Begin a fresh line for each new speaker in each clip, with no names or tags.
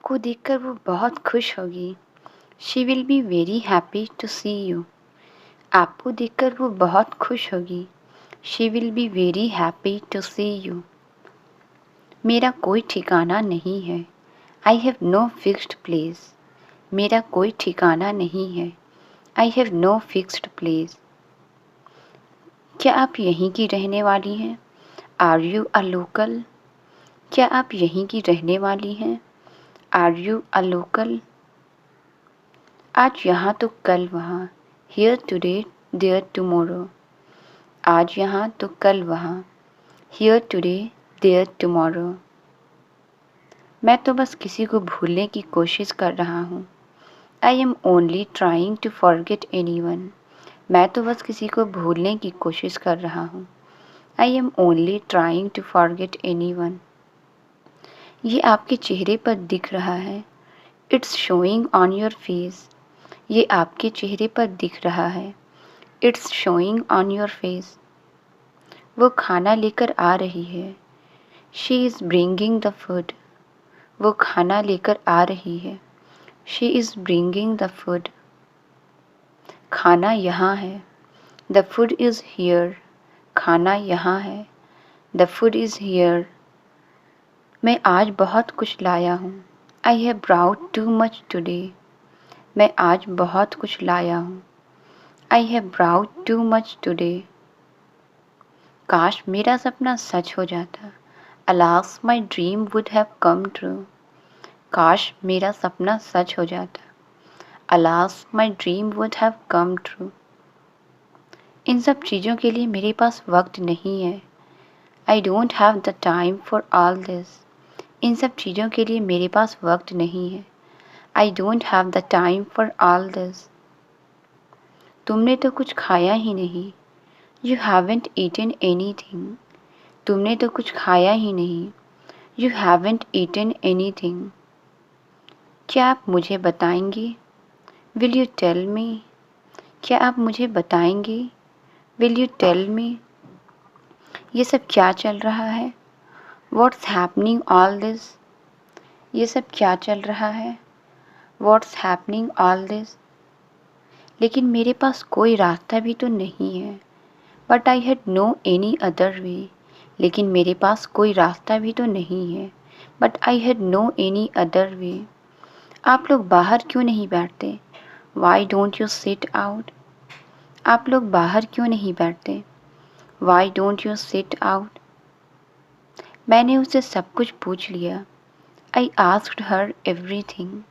आपको देखकर वो बहुत खुश होगी। She will be very happy to see you. आपको देखकर वो बहुत खुश होगी। She will be very happy to see you. मेरा कोई ठिकाना नहीं है। I have no fixed place. मेरा कोई ठिकाना नहीं है। I have no fixed place. क्या आप यहीं की रहने वाली हैं? Are you a local? क्या आप यहीं की रहने वाली हैं? Are you a local? आज यहाँ तो कल वहाँ। Here today there tomorrow. आज यहाँ तो कल वहाँ। Here today there tomorrow. मैं तो बस किसी को भूलने की कोशिश कर रहा हूँ। I am only trying to forget anyone. मैं तो बस किसी को भूलने की कोशिश कर रहा हूँ। I am only trying to forget anyone. ये आपके चेहरे पर दिख रहा है। It's showing on your face. ये आपके चेहरे पर दिख रहा है। It's showing on your face. वो खाना लेकर आ रही है। She is bringing the food. वो खाना लेकर आ रही है। She is bringing the food. खाना यहाँ है। The food is here. खाना यहाँ है। The food is here. मैं आज बहुत कुछ लाया हूँ। I have brought too much today. मैं आज बहुत कुछ लाया हूँ। I have brought too much today. काश मेरा सपना सच हो जाता। Alas my dream would have come true. काश मेरा सपना सच हो जाता। Alas my dream would have come true. इन सब चीज़ों के लिए मेरे पास वक्त नहीं है। I don't have the time for all this. इन सब चीज़ों के लिए मेरे पास वक्त नहीं है। I don't have the time for all this. तुमने तो कुछ खाया ही नहीं। You haven't eaten anything. तुमने तो कुछ खाया ही नहीं। You haven't eaten anything. क्या आप मुझे बताएंगे? Will you tell me? क्या आप मुझे बताएंगे? Will you tell me? ये सब क्या चल रहा है? What's happening all this? ये सब क्या चल रहा है? What's happening all this? लेकिन मेरे पास कोई रास्ता भी तो नहीं है। But I had no any other way. लेकिन मेरे पास कोई रास्ता भी तो नहीं है। But I had no any other way. आप लोग बाहर क्यों नहीं बैठते? Why don't you sit out? आप लोग बाहर क्यों नहीं बैठते? Why don't you sit out? मैंने उससे सब कुछ पूछ लिया। I asked her everything.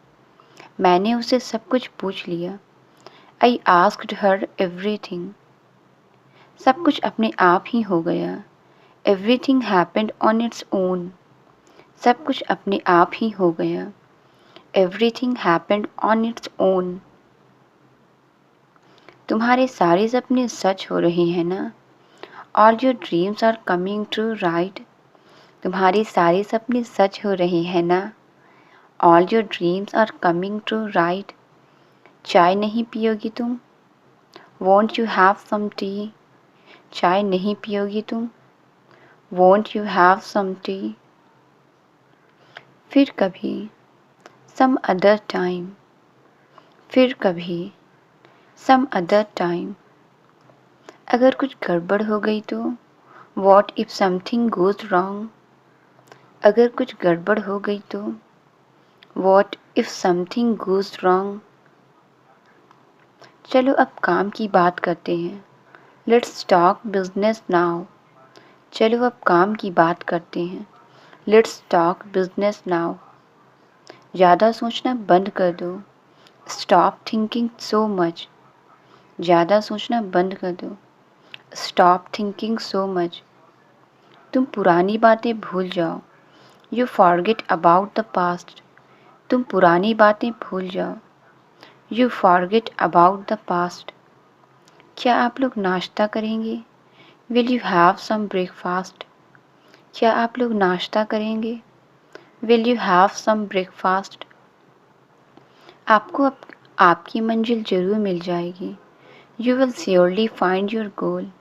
मैंने उससे सब कुछ पूछ लिया। I asked her everything. सब कुछ अपने आप ही हो गया। Everything happened on its own. सब कुछ अपने आप ही हो गया। Everything happened on its own. तुम्हारे सारे सपने सच हो रहे हैं ना? All your dreams are coming true right? तुम्हारे सारे सपने सच हो रहे हैं ना? All your dreams are coming true right? चाय नहीं पियोगी तुम? Want you have some T? चाय नहीं पियोगी तुम? Want you have some tea? फिर कभी, सम अदर टाइम। फिर कभी, सम अदर टाइम। अगर कुछ गड़बड़ हो गई तो? What if something goes wrong? अगर कुछ गड़बड़ हो गई तो? What if something goes wrong? चलो अब काम की बात करते हैं। Let's talk business now. चलो अब काम की बात करते हैं। Let's talk business now. ज़्यादा सोचना बंद कर दो। Stop thinking so much. ज़्यादा सोचना बंद कर दो। Stop thinking so much. तुम पुरानी बातें भूल जाओ। You forget about the past. तुम पुरानी बातें भूल जाओ। You forget about the past. क्या आप लोग नाश्ता करेंगे? Will you have some breakfast? क्या आप लोग नाश्ता करेंगे? Will you have some breakfast? आपको आपकी मंजिल ज़रूर मिल जाएगी। You will surely find your goal.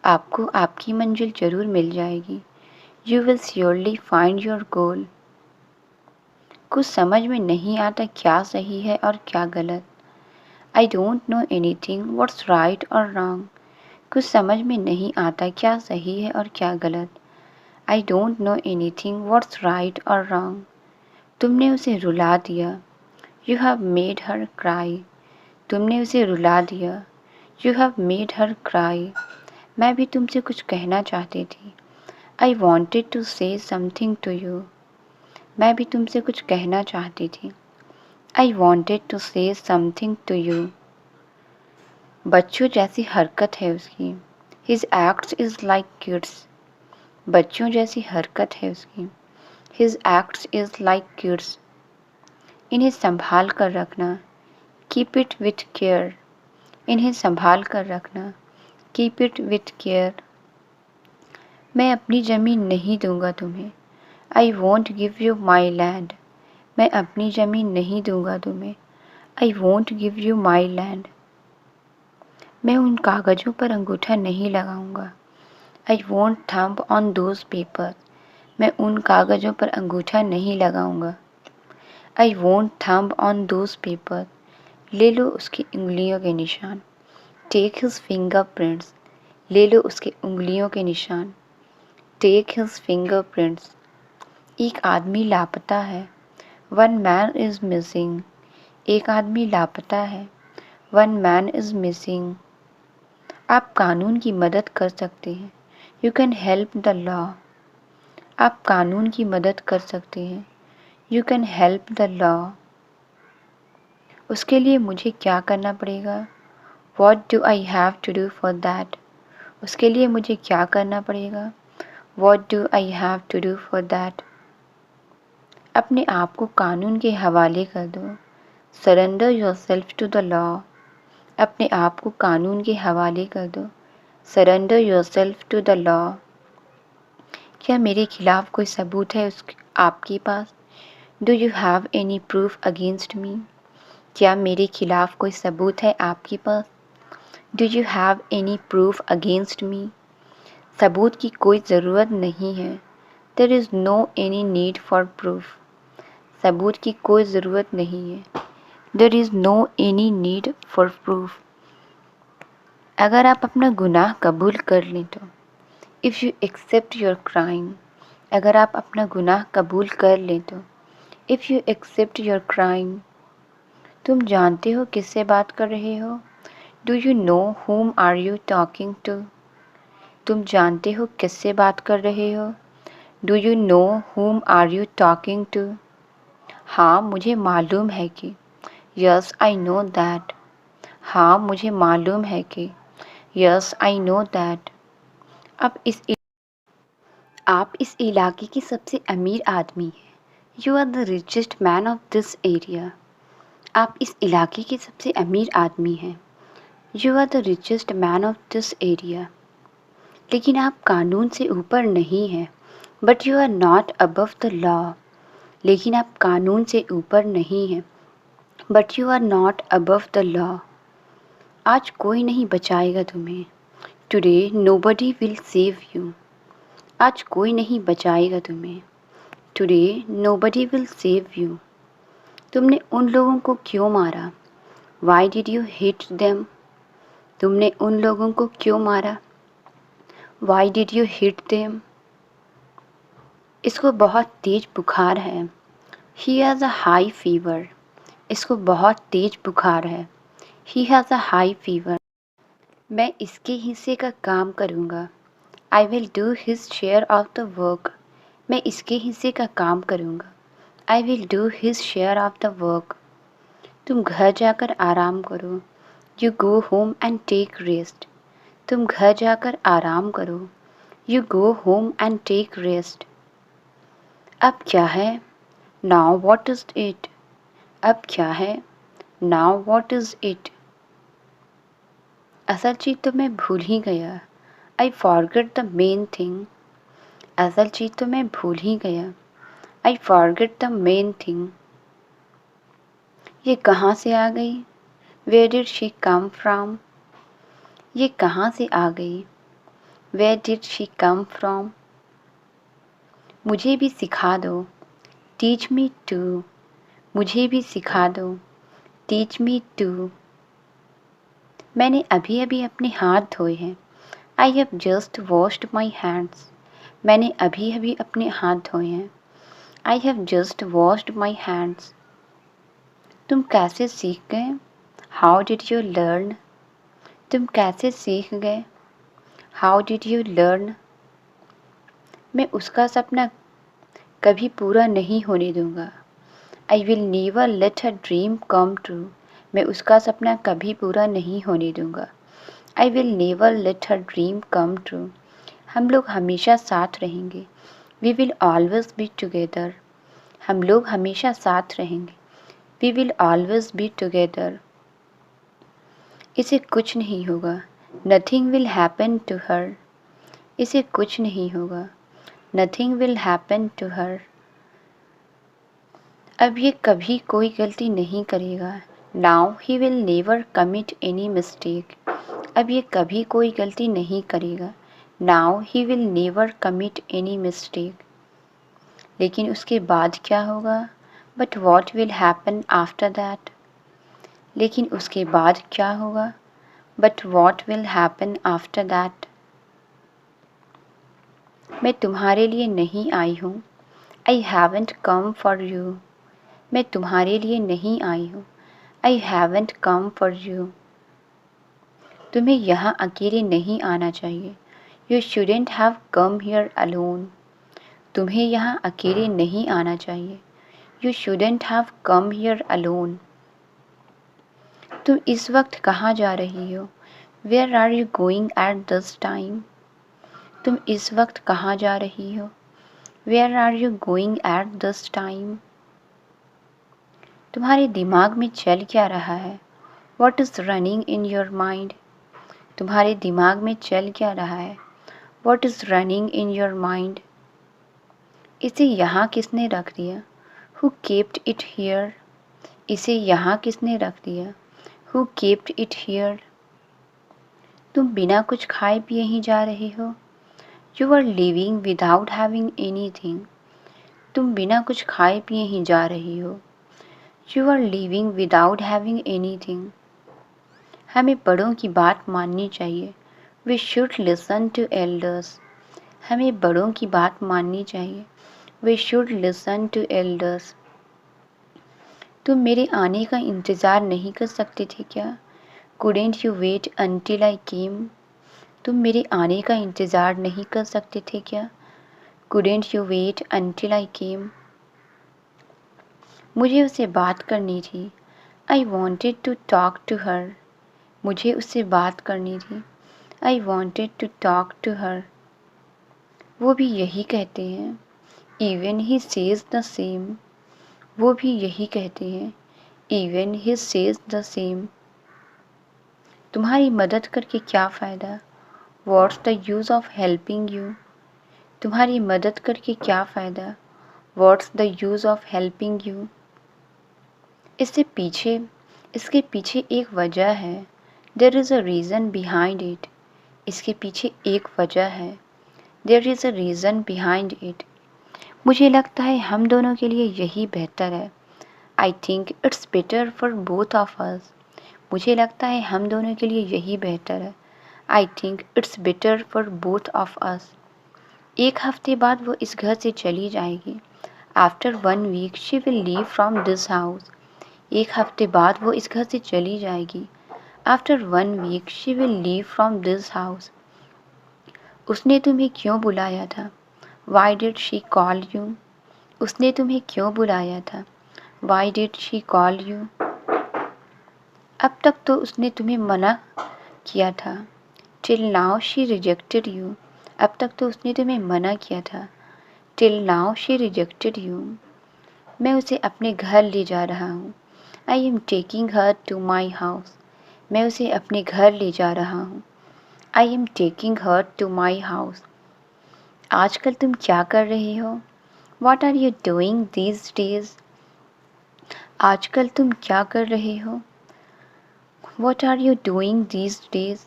आपको आपकी मंजिल ज़रूर मिल जाएगी। You will surely find your goal. कुछ समझ में नहीं आता क्या सही है और क्या गलत। I don't know anything what's right और रॉन्ग। कुछ समझ में नहीं आता क्या सही है और क्या गलत। I don't know anything what's right और रॉन्ग। तुमने उसे रुला दिया। You have made her cry. तुमने उसे रुला दिया। You have made her cry. मैं भी तुमसे कुछ कहना चाहती थी। I wanted to say something to you. मैं भी तुमसे कुछ कहना चाहती थी। I wanted to say something to you. बच्चों जैसी हरकत है उसकी। His acts is like kids. बच्चों जैसी हरकत है उसकी। His acts is like kids. इन्हें संभाल कर रखना। Keep it with care. इन्हें संभाल कर रखना। Keep it with care. मैं अपनी ज़मीन नहीं दूंगा तुम्हें। I want give you my land. मैं अपनी ज़मीन नहीं दूंगा तुम्हें। I want give you my land. मैं उन कागज़ों पर अंगूठा नहीं लगाऊंगा। I want thumb on those paper. मैं उन कागज़ों पर अंगूठा नहीं लगाऊंगा। I want thumb on those paper. ले लो उसकी उंगलियों के निशान। Take his finger prints. ले लो उसके उंगलियों के निशान। Take his finger prints. एक आदमी लापता है। One man is missing. एक आदमी लापता है। One man is missing. आप कानून की मदद कर सकते हैं। You can help the law. आप कानून की मदद कर सकते हैं। You can help the law. उसके लिए मुझे क्या करना पड़ेगा। What do I have to do for that. उसके लिए मुझे क्या करना पड़ेगा। What do I have to do for that. अपने आप को कानून के हवाले कर दो। Surrender your self to the law. अपने आप को कानून के हवाले कर दो। Surrender your self to the law. क्या मेरे खिलाफ कोई सबूत है आपके पास। Do you have any proof against me. क्या मेरे खिलाफ कोई सबूत है आपके पास। Do you have any proof against me. सबूत की कोई ज़रूरत नहीं है। There is no any need for proof. सबूत की कोई ज़रूरत नहीं है। There is no any need for proof. अगर आप अपना गुनाह कबूल कर लें तो। If you accept your crime. अगर आप अपना गुनाह कबूल कर लें तो। If you accept your crime. तुम जानते हो किससे बात कर रहे हो। Do you know whom are you talking to. तुम जानते हो किससे बात कर रहे हो। Do you know whom are you talking to. हाँ मुझे मालूम है कि। Yes I know that. हाँ मुझे मालूम है कि। Yes I know that. आप इस इलाके के सबसे अमीर आदमी हैं। You are the richest man of this area. आप इस इलाके के सबसे अमीर आदमी हैं। You are the richest man of this area. लेकिन आप कानून से ऊपर नहीं हैं। But you are not above the law. लेकिन आप कानून से ऊपर नहीं हैं। But you are not above the law. आज कोई नहीं बचाएगा तुम्हें। Today nobody will save you. आज कोई नहीं बचाएगा तुम्हें। Today nobody will save you. तुमने उन लोगों को क्यों मारा। Why did you hit them. तुमने उन लोगों को क्यों मारा। Why did you hit them. इसको बहुत तेज बुखार है। He has a high fever. इसको बहुत तेज बुखार है। He has a high fever. मैं इसके हिस्से का काम करूँगा। I will do his share of the work. मैं इसके हिस्से का काम करूँगा। I will do his share of the work. तुम घर जाकर आराम करो। You go home and take rest. तुम घर जाकर आराम करो। You go home and take rest. अब क्या है। Now what is it. अब क्या है। Now what is it. असल चीज़ तो मैं भूल ही गया। I forget the main thing. असल चीज़ तो मैं भूल ही गया। I forget the main thing. ये कहाँ से आ गई। Where did she come from. ये कहाँ से आ गई। Where did she come from. मुझे भी सिखा दो। Teach me too. मुझे भी सिखा दो, टीच मी टू। मैंने अभी अभी अपने हाथ धोए हैं, I have just washed my hands. मैंने अभी अभी अपने हाथ धोए हैं, I have just washed my hands. तुम कैसे सीख गए, हाउ डिड यू लर्न। तुम कैसे सीख गए, हाउ डिड यू लर्न। मैं उसका सपना कभी पूरा नहीं होने दूंगा, I will never let her dream come true. मैं उसका सपना कभी पूरा नहीं होने दूंगा, I will never let her dream come true. हम लोग हमेशा साथ रहेंगे, we will always be together. हम लोग हमेशा साथ रहेंगे, we will always be together. इसे कुछ नहीं होगा, nothing will happen to her. इसे कुछ नहीं होगा, nothing will happen to her. अब ये कभी कोई गलती नहीं करेगा, now he will never commit any mistake. अब ये कभी कोई गलती नहीं करेगा, now he will never commit any mistake. लेकिन उसके बाद क्या होगा, but what will happen after that. लेकिन उसके बाद क्या होगा, but what will happen after that. मैं तुम्हारे लिए नहीं आई हूँ, I haven't come for you. मैं तुम्हारे लिए नहीं आई हूँ, I haven't come for you. तुम्हें यहाँ अकेले नहीं आना चाहिए, you shouldn't have come here alone. तुम्हें यहाँ अकेले नहीं आना चाहिए, you shouldn't have come here alone. तुम इस वक्त कहाँ जा रही हो, where are you going at this time. तुम इस वक्त कहाँ जा रही हो, where are you going at this time. तुम्हारे दिमाग में चल क्या रहा है, what is running in your mind. तुम्हारे दिमाग में चल क्या रहा है, what is running in your mind. इसे यहाँ किसने रख दिया, हु केप्ट इट हियर। इसे यहाँ किसने रख दिया, हु केप्ट इट हियर। तुम बिना कुछ खाए पिए ही जा रहे हो, you are living without having anything. तुम बिना कुछ खाए पिए ही जा रही हो, you are living without having anything. हमें बड़ों की बात माननी चाहिए, we should listen to elders. हमें बड़ों की बात माननी चाहिए, we should listen to elders. तुम मेरे आने का इंतज़ार नहीं कर सकते थे क्या, couldn't you wait until I came. तुम मेरे आने का इंतज़ार नहीं कर सकते थे क्या, couldn't you wait until I came. मुझे उससे बात करनी थी, I wanted to talk to her. मुझे उससे बात करनी थी, I wanted to talk to her. वो भी यही कहते हैं, even he says the same. वो भी यही कहते हैं, even he says the same. तुम्हारी मदद करके क्या फ़ायदा, what's the use of helping you. तुम्हारी मदद करके क्या फ़ायदा, what's the use of helping you. इसके पीछे एक वजह है, there is a reason behind it. इसके पीछे एक वजह है, there is a reason behind it. मुझे लगता है हम दोनों के लिए यही बेहतर है, I think it's better for both of अस। मुझे लगता है हम दोनों के लिए यही बेहतर है, I think it's better for both of us. एक हफ्ते बाद वो इस घर से चली जाएगी, after 1 week she will leave from this house. एक हफ्ते बाद वो इस घर से चली जाएगी, after 1 week she will leave from this house. उसने तुम्हें क्यों बुलाया था, why did she call you. उसने तुम्हें क्यों बुलाया था, why did she call you. अब तक तो उसने तुम्हें मना किया था, till now she rejected you. अब तक तो उसने तुम्हें मना किया था, till now she rejected you. मैं उसे अपने घर ले जा रहा हूँ, I am taking her to my house. मैं उसे अपने घर ले जा रहा हूँ, I am taking her to my house. आजकल तुम क्या कर रहे हो, what are you doing these days. आजकल तुम क्या कर रहे हो, what are you doing these days.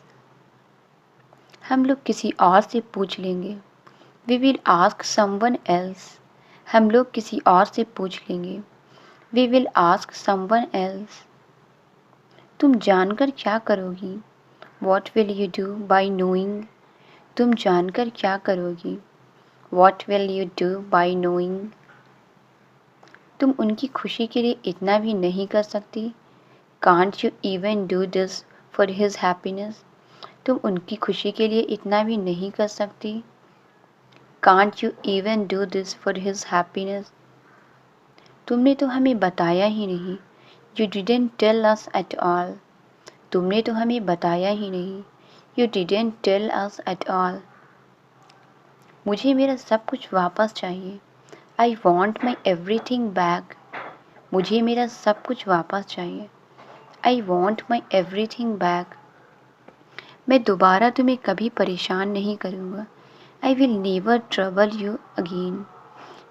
हम लोग किसी और से पूछ लेंगे, we will ask someone else. हम लोग किसी और से पूछ लेंगे, We will ask someone else. तुम जानकर क्या करोगी? What will you do by knowing? तुम जानकर क्या करोगी? What will you do by knowing? तुम उनकी खुशी के लिए इतना भी नहीं कर सकती? Can't you even do this for his happiness? तुम उनकी खुशी के लिए इतना भी नहीं कर सकती? Can't you even do this for his happiness? तुमने तो हमें बताया ही नहीं. You didn't tell us at all. तुमने तो हमें बताया ही नहीं. You didn't tell us at all. मुझे मेरा सब कुछ वापस चाहिए. I want my everything back. मुझे मेरा सब कुछ वापस चाहिए. I want my everything back. मैं दोबारा तुम्हें कभी परेशान नहीं करूँगा. I will never trouble you again.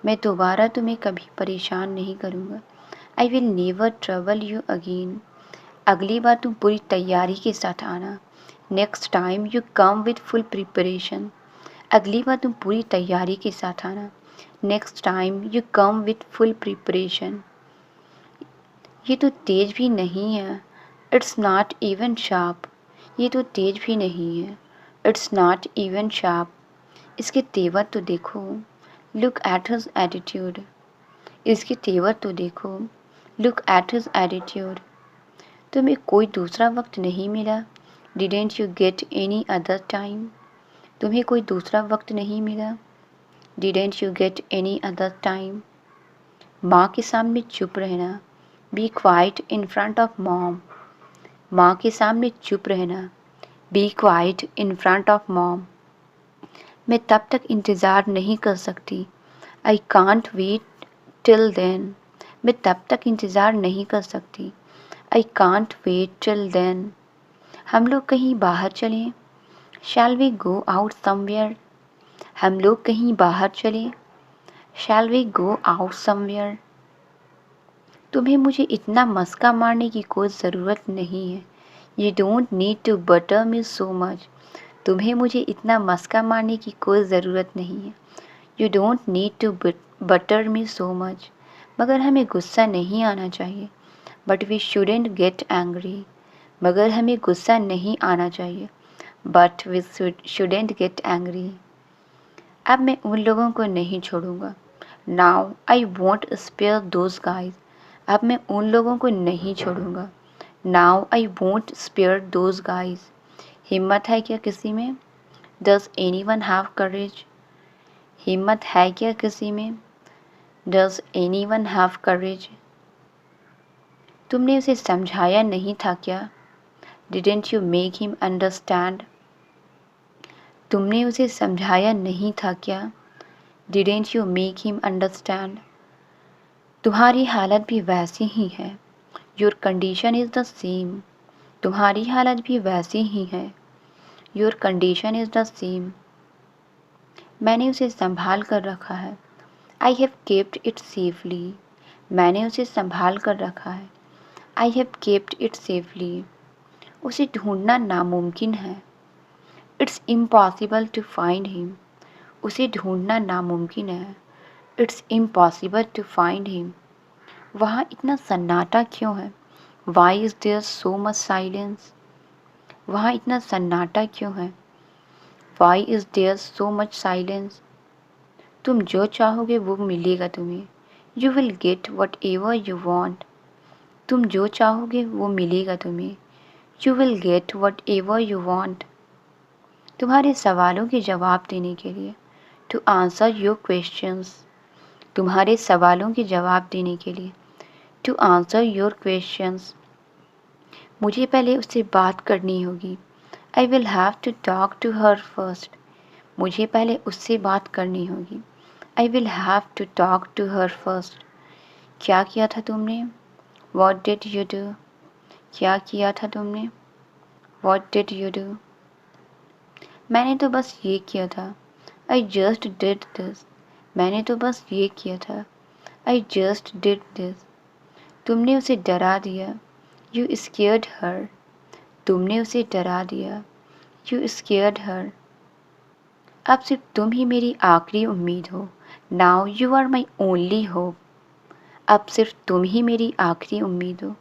मैं दोबारा तुम्हें कभी परेशान नहीं करूँगा. I will never trouble you again. अगली बार तुम पूरी तैयारी के साथ आना. Next time you come with full preparation. अगली बार तुम पूरी तैयारी के साथ आना. Next time you come with full preparation. ये तो तेज भी नहीं है. It's not even sharp. ये तो तेज भी नहीं है. It's not even sharp. इसके तेवर तो देखो. Look at his attitude. इसके तेवर तो देखो. Look at his attitude. तुम्हें कोई दूसरा वक्त नहीं मिला? Didn't you get any other time? तुम्हें कोई दूसरा वक्त नहीं मिला? Didn't you get any other time? माँ के सामने चुप रहना. Be quiet in front of mom. माँ के सामने चुप रहना. Be quiet in front of mom. मैं तब तक इंतज़ार नहीं कर सकती. I can't wait till then. मैं तब तक इंतज़ार नहीं कर सकती. I can't wait till then. हम लोग कहीं बाहर चलें. Shall we go out somewhere? हम लोग कहीं बाहर चलें. Shall we go out somewhere? तुम्हें मुझे इतना मस्का मारने की कोई ज़रूरत नहीं है. You don't need to butter me so much. तुम्हें मुझे इतना मस्का मारने की कोई ज़रूरत नहीं है. You don't need to butter me so much. मगर हमें गुस्सा नहीं आना चाहिए. But we shouldn't get angry. मगर हमें गुस्सा नहीं आना चाहिए. But we shouldn't get angry. अब मैं उन लोगों को नहीं छोड़ूंगा. Now I won't spare those guys. अब मैं उन लोगों को नहीं छोड़ूंगा. Now I won't spare those guys. हिम्मत है क्या किसी में? Does anyone have courage? हिम्मत है क्या किसी में? Does anyone have courage? तुमने उसे समझाया नहीं था क्या? Didn't you make him understand? तुमने उसे समझाया नहीं था क्या? Didn't you make him understand? तुम्हारी हालत भी वैसी ही है. Your condition is the same. तुम्हारी हालत भी वैसी ही है. Your condition is the same. मैंने उसे संभाल कर रखा है. I have kept it safely. मैंने उसे संभाल कर रखा है. I have kept it safely. उसे ढूंढना नामुमकिन है. It's impossible to find him. उसे ढूंढना नामुमकिन है. It's impossible to find him. वहाँ इतना सन्नाटा क्यों है? Why is there so much silence? वहाँ इतना सन्नाटा क्यों है? Why is there so much silence? तुम जो चाहोगे वो मिलेगा तुम्हें. You will get whatever you want. तुम जो चाहोगे वो मिलेगा तुम्हें. You will get whatever you want. तुम्हारे सवालों के जवाब देने के लिए. To answer your questions. तुम्हारे सवालों के जवाब देने के लिए. To answer your questions. मुझे पहले उससे बात करनी होगी. I will have to talk to her first. मुझे पहले उससे बात करनी होगी. I will have to talk to her first. क्या किया था तुमने? What did you do? क्या किया था तुमने? What did you do? मैंने तो बस ये किया था. I just did this. मैंने तो बस ये किया था. I just did this. तुमने उसे डरा दिया. You scared her. तुमने उसे डरा दिया. You scared her. अब सिर्फ तुम ही मेरी आखिरी उम्मीद हो. Now you are my only hope. अब सिर्फ तुम ही मेरी आखिरी उम्मीद हो।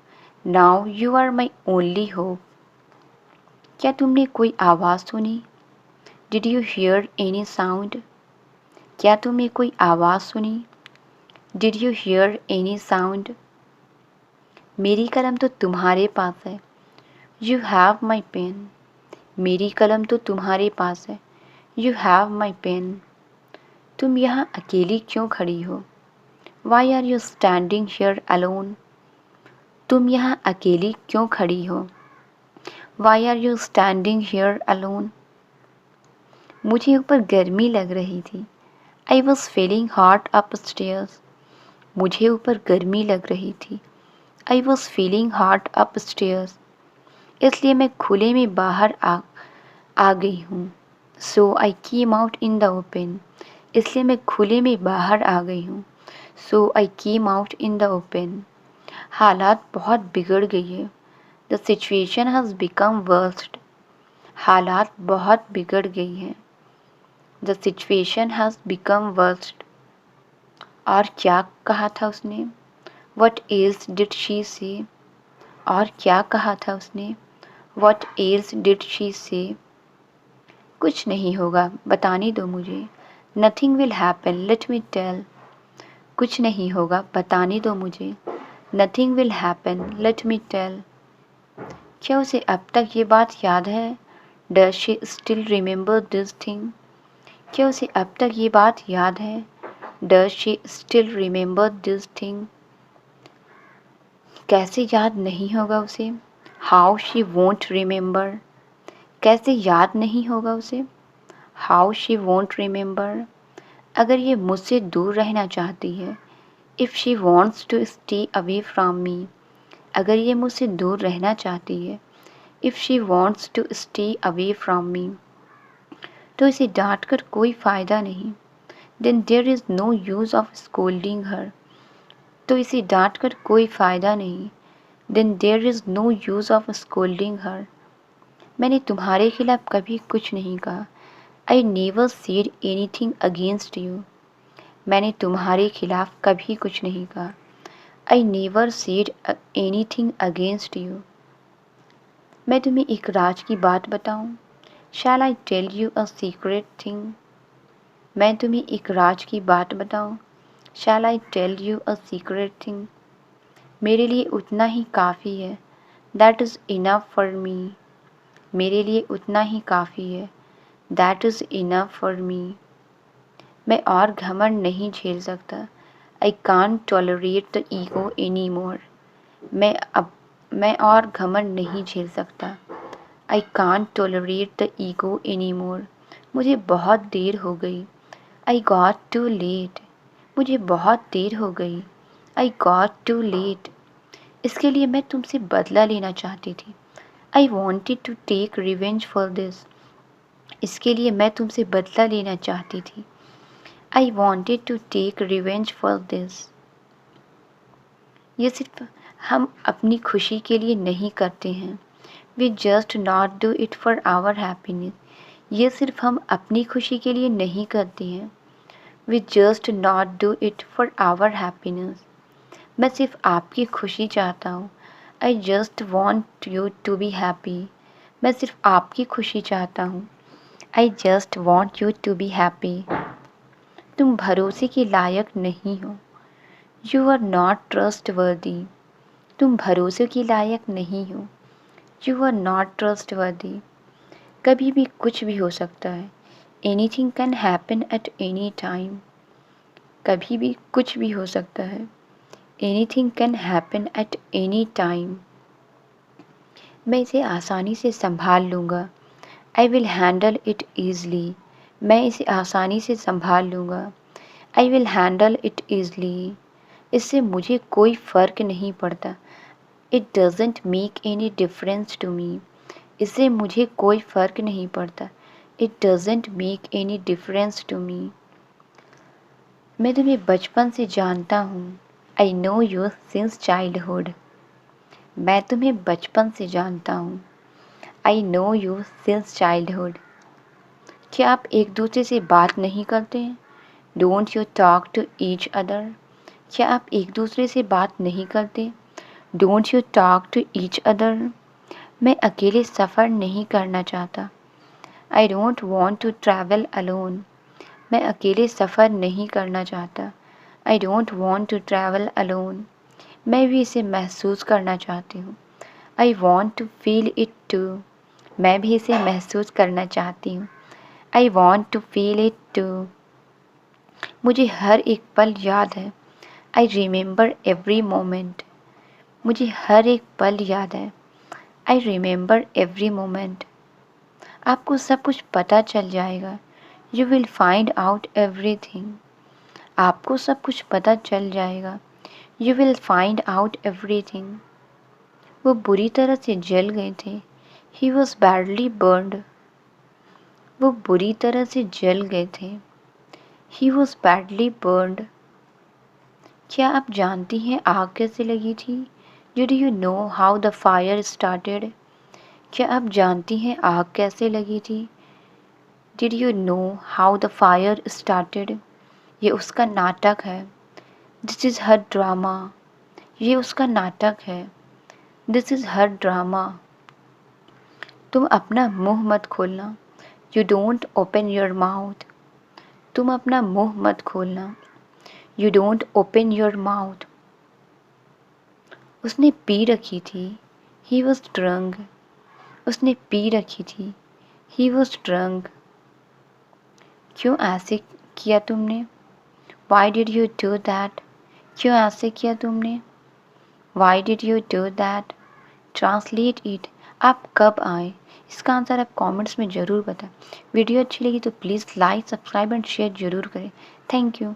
Now you are my only hope. क्या तुमने कोई आवाज़ सुनी? Did you hear any sound? क्या तुमने कोई आवाज़ सुनी? Did you hear any sound? मेरी कलम तो तुम्हारे पास है। You have my pen. मेरी कलम तो तुम्हारे पास है। You have my pen. तुम यहाँ अकेली क्यों खड़ी हो? Why are you standing here alone? तुम यहाँ अकेली क्यों खड़ी हो? Why are you standing here alone? मुझे ऊपर गर्मी लग रही थी। I was feeling hot upstairs. मुझे ऊपर गर्मी लग रही थी। I was feeling hot upstairs. इसलिए मैं खुले में बाहर आ गई हूँ। So I came out in the open. इसलिए मैं खुले में बाहर आ गई हूँ। So I came out in the open. हालात बहुत बिगड़ गई है। The situation has become worst. हालात बहुत बिगड़ गई है। The situation has become worst. और क्या कहा था उसने? वट एल्स डिड शी से? और क्या कहा था उसने? वट एल्स डिड शी से? कुछ नहीं होगा, बताने दो मुझे। Nothing will happen, let me tell. कुछ नहीं होगा, बताने दो मुझे। Nothing will happen, let me tell. क्या उसे अब तक ये बात याद है? Does she still remember this thing? क्या उसे अब तक ये बात याद है? Does she still remember this thing? कैसे याद नहीं होगा उसे? How she won't remember. कैसे याद नहीं होगा उसे? How she won't remember. अगर ये मुझसे दूर रहना चाहती है, if she wants to stay away from me. अगर ये मुझसे दूर रहना चाहती है, if she wants to stay away from me, तो इसे डांट कर कोई फ़ायदा नहीं। Then there is no use of scolding her. तो इसे डांट कर कोई फ़ायदा नहीं। Then there is no use of scolding her. मैंने तुम्हारे खिलाफ कभी कुछ नहीं कहा। I never said anything against you. मैंने तुम्हारे खिलाफ कभी कुछ नहीं कहा। I never said anything against you. मैं तुम्हें एक राज की बात बताऊं? Shall I tell you a secret thing? मैं तुम्हें एक राज की बात बताऊं? Shall I tell you a secret thing? मेरे लिए उतना ही काफ़ी है। That is enough for me. मेरे लिए उतना ही काफ़ी है। That is enough for me. मैं और घमंड नहीं झेल सकता। I can't tolerate the ego any more. मैं और घमंड नहीं झेल सकता। I can't tolerate the ego any more. मुझे बहुत देर हो गई। I got to late. मुझे बहुत देर हो गई। I got to late. इसके लिए मैं तुमसे बदला लेना चाहती थी। I wanted to take revenge for this. इसके लिए मैं तुमसे बदला लेना चाहती थी। I wanted to take revenge for this. ये सिर्फ हम अपनी खुशी के लिए नहीं करते हैं। We just not do it for our happiness. ये सिर्फ हम अपनी खुशी के लिए नहीं करते हैं। We just not do it for our happiness. मैं सिर्फ आपकी खुशी चाहता हूँ। I just want you to be happy. मैं सिर्फ आपकी खुशी चाहता हूँ। I just want you to be happy. तुम भरोसे के लायक नहीं हो। यू आर नॉट ट्रस्ट वर्दी। तुम भरोसे के लायक नहीं हो। यू आर नॉट ट्रस्ट वर्दी। कभी भी कुछ भी हो सकता है। Anything can happen at any time. कभी भी कुछ भी हो सकता है। Anything can happen at any time. मैं इसे आसानी से संभाल लूँगा। I will handle it easily. मैं इसे आसानी से संभाल लूँगा। I will handle it easily. इससे मुझे कोई फ़र्क नहीं पड़ता। It doesn't make any difference to me. इससे मुझे कोई फ़र्क नहीं पड़ता। It doesn't make any difference to मी। मैं तुम्हें बचपन से जानता हूँ। I know you since childhood. मैं तुम्हें बचपन से जानता हूँ। I know you since childhood. क्या आप एक दूसरे से बात नहीं करते हैं? Don't you talk to each other? क्या आप एक दूसरे से बात नहीं करते? Don't you talk to each other? मैं अकेले सफ़र नहीं करना चाहता। I don't want to travel alone. मैं अकेले सफ़र नहीं करना चाहता। I don't want to travel alone. मैं भी इसे महसूस करना चाहती हूँ। I want to feel it too. मैं भी इसे महसूस करना चाहती हूँ। I want to feel it too. मुझे हर एक पल याद है। I remember every moment. मुझे हर एक पल याद है। I remember every moment. आपको सब कुछ पता चल जाएगा। You will find out everything. आपको सब कुछ पता चल जाएगा। You will find out everything. वो बुरी तरह से जल गए थे। He was badly burned. वो बुरी तरह से जल गए थे। He was badly burned. क्या आप जानती हैं आग कैसे लगी थी? Do you know how the fire started? क्या आप जानती हैं आग कैसे लगी थी? Did you know how the fire started? ये उसका नाटक है। This is her drama. ये उसका नाटक है। This is her drama. तुम अपना मुंह मत खोलना। You don't open your mouth. तुम अपना मुंह मत खोलना। You don't open your mouth. उसने पी रखी थी। He was drunk. उसने पी रखी थी। He was drunk. क्यों ऐसे किया तुमने? Y did you do that? क्यों ऐसे किया तुमने? Y did you do that? Translate it. आप कब आए? इसका आंसर आप कमेंट्स में ज़रूर बताएं। वीडियो अच्छी लगी तो please like, subscribe and share ज़रूर करें। Thank you.